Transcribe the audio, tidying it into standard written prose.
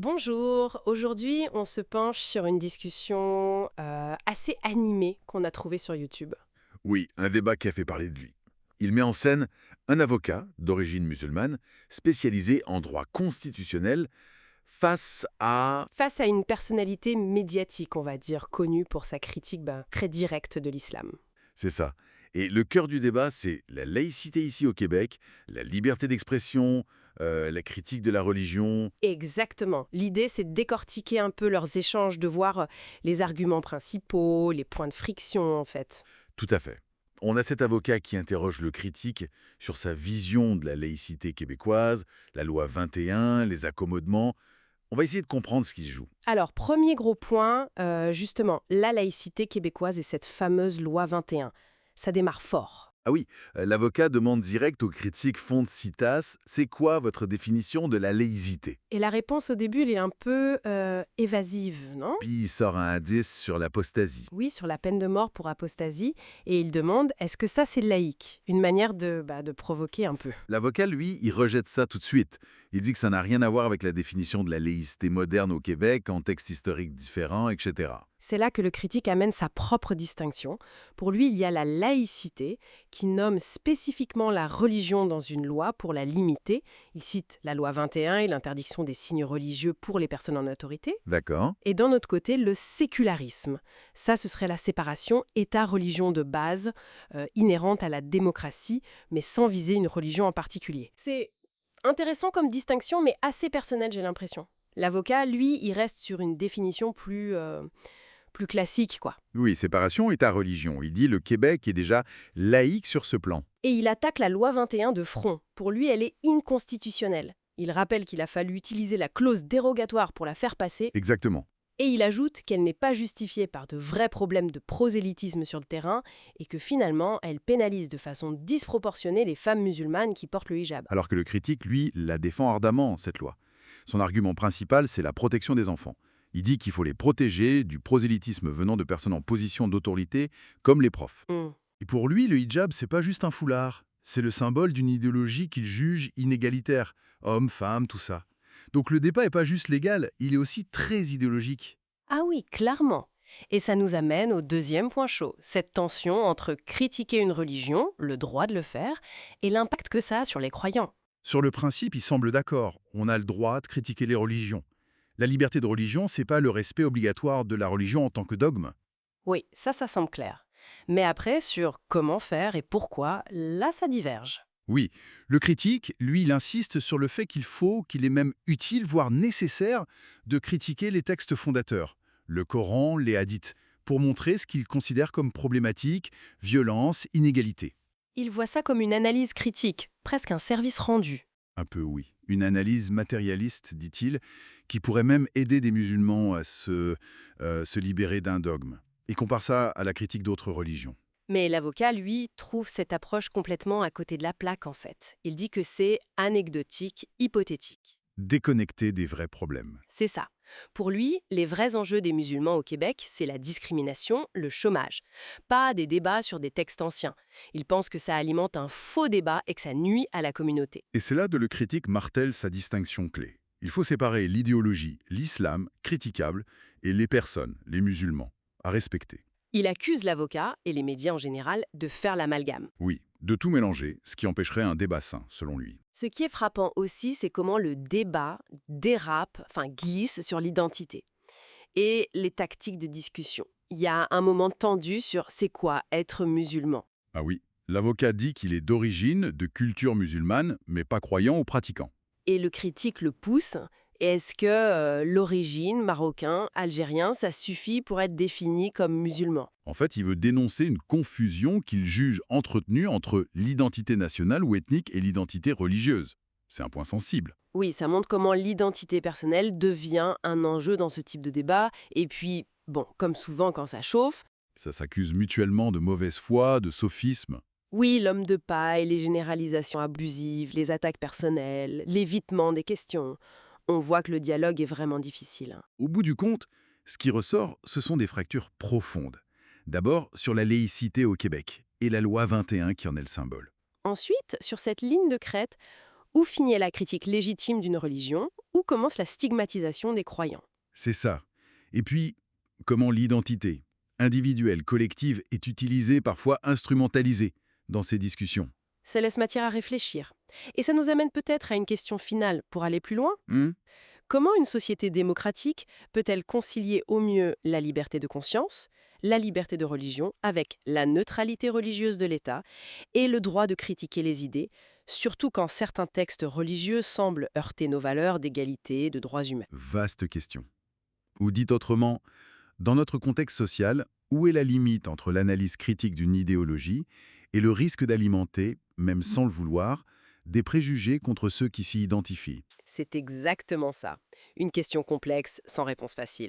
Bonjour, aujourd'hui on se penche sur une discussion assez animée qu'on a trouvée sur YouTube. Oui, un débat qui a fait parler de lui. Il met en scène un avocat d'origine musulmane spécialisé en droit constitutionnel face à... Face à une personnalité médiatique, on va dire, connue pour sa critique très directe de l'islam. C'est ça. Et le cœur du débat, c'est la laïcité ici au Québec, la liberté d'expression, la critique de la religion. Exactement. L'idée c'est de décortiquer un peu leurs échanges, de voir les arguments principaux, les points de friction en fait. Tout à fait. On a cet avocat qui interroge le critique sur sa vision de la laïcité québécoise, la loi 21, les accommodements. On va essayer de comprendre ce qui se joue. Alors, premier gros point, justement, la laïcité québécoise et cette fameuse loi 21. Ça démarre fort. Ah oui, l'avocat demande direct au critique Fontcitas, c'est quoi votre définition de la laïcité? Et la réponse au début, elle est un peu évasive, non? Puis il sort un indice sur l'apostasie. Oui, sur la peine de mort pour apostasie, et il demande est-ce que ça c'est laïque? Une manière de provoquer un peu. L'avocat, lui, il rejette ça tout de suite. Il dit que ça n'a rien à voir avec la définition de la laïcité moderne au Québec, contexte historique différent, etc. C'est là que le critique amène sa propre distinction. Pour lui, il y a la laïcité, qui nomme spécifiquement la religion dans une loi pour la limiter. Il cite la loi 21 et l'interdiction des signes religieux pour les personnes en autorité. D'accord? Et d'un autre côté, le sécularisme. Ça, ce serait la séparation État-religion de base, inhérente à la démocratie, mais sans viser une religion en particulier. C'est intéressant comme distinction, mais assez personnelle, j'ai l'impression. L'avocat, lui, il reste sur une définition plus classique, quoi. Oui, séparation État-religion. Il dit le Québec est déjà laïque sur ce plan. Et il attaque la loi 21 de front. Pour lui, elle est inconstitutionnelle. Il rappelle qu'il a fallu utiliser la clause dérogatoire pour la faire passer. Exactement. Et il ajoute qu'elle n'est pas justifiée par de vrais problèmes de prosélytisme sur le terrain et que finalement, elle pénalise de façon disproportionnée les femmes musulmanes qui portent le hijab. Alors que le critique, lui, la défend ardemment, cette loi. Son argument principal, c'est la protection des enfants. Il dit qu'il faut les protéger du prosélytisme venant de personnes en position d'autorité, comme les profs. Hmm. Et pour lui, le hijab, c'est pas juste un foulard. C'est le symbole d'une idéologie qu'il juge inégalitaire. Hommes, femmes, tout ça. Donc le débat est pas juste légal, il est aussi très idéologique. Ah oui, clairement. Et ça nous amène au deuxième point chaud, cette tension entre critiquer une religion, le droit de le faire, et l'impact que ça a sur les croyants. Sur le principe, il semble d'accord. On a le droit de critiquer les religions. La liberté de religion, c'est pas le respect obligatoire de la religion en tant que dogme. Oui, ça semble clair. Mais après, sur comment faire et pourquoi, là, ça diverge. Oui, le critique, lui, il insiste sur le fait qu'il est même utile, voire nécessaire, de critiquer les textes fondateurs, le Coran, les hadiths, pour montrer ce qu'il considère comme problématique, violence, inégalité. Il voit ça comme une analyse critique, presque un service rendu. Un peu oui. Une analyse matérialiste, dit-il, qui pourrait même aider des musulmans à se libérer d'un dogme. Il compare ça à la critique d'autres religions. Mais l'avocat, lui, trouve cette approche complètement à côté de la plaque, en fait. Il dit que c'est anecdotique, hypothétique. Déconnecté des vrais problèmes. C'est ça. Pour lui, les vrais enjeux des musulmans au Québec, c'est la discrimination, le chômage. Pas des débats sur des textes anciens. Il pense que ça alimente un faux débat et que ça nuit à la communauté. Et c'est là que le critique martèle sa distinction clé. Il faut séparer l'idéologie, l'islam, critiquable, et les personnes, les musulmans, à respecter. Il accuse l'avocat, et les médias en général, de faire l'amalgame. Oui, de tout mélanger, ce qui empêcherait un débat sain, selon lui. Ce qui est frappant aussi, c'est comment le débat dérape, glisse sur l'identité et les tactiques de discussion. Il y a un moment tendu sur c'est quoi être musulman. Ah oui, l'avocat dit qu'il est d'origine, de culture musulmane, mais pas croyant ou pratiquant. Et le critique le pousse. Et est-ce que l'origine, marocain, algérien, ça suffit pour être défini comme musulman? En fait, il veut dénoncer une confusion qu'il juge entretenue entre l'identité nationale ou ethnique et l'identité religieuse. C'est un point sensible. Oui, ça montre comment l'identité personnelle devient un enjeu dans ce type de débat. Et puis, bon, comme souvent quand ça chauffe, Ça s'accuse mutuellement de mauvaise foi, de sophisme. oui, l'homme de paille, les généralisations abusives, les attaques personnelles, l'évitement des questions. On voit que le dialogue est vraiment difficile. Au bout du compte, ce qui ressort, ce sont des fractures profondes. D'abord sur la laïcité au Québec et la loi 21 qui en est le symbole. Ensuite, sur cette ligne de crête, Où finit la critique légitime d'une religion? Où commence la stigmatisation des croyants? C'est ça. Et puis, comment l'identité, individuelle, collective, est utilisée, parfois instrumentalisée, dans ces discussions. Ça laisse matière à réfléchir. Et ça nous amène peut-être à une question finale pour aller plus loin. Hmm. Comment une société démocratique peut-elle concilier au mieux la liberté de conscience, la liberté de religion, avec la neutralité religieuse de l'État et le droit de critiquer les idées, surtout quand certains textes religieux semblent heurter nos valeurs d'égalité, de droits humains? Vaste question. Ou dit autrement, dans notre contexte social, où est la limite entre l'analyse critique d'une idéologie et le risque d'alimenter, même sans le vouloir, des préjugés contre ceux qui s'y identifient? C'est exactement ça. Une question complexe, sans réponse facile.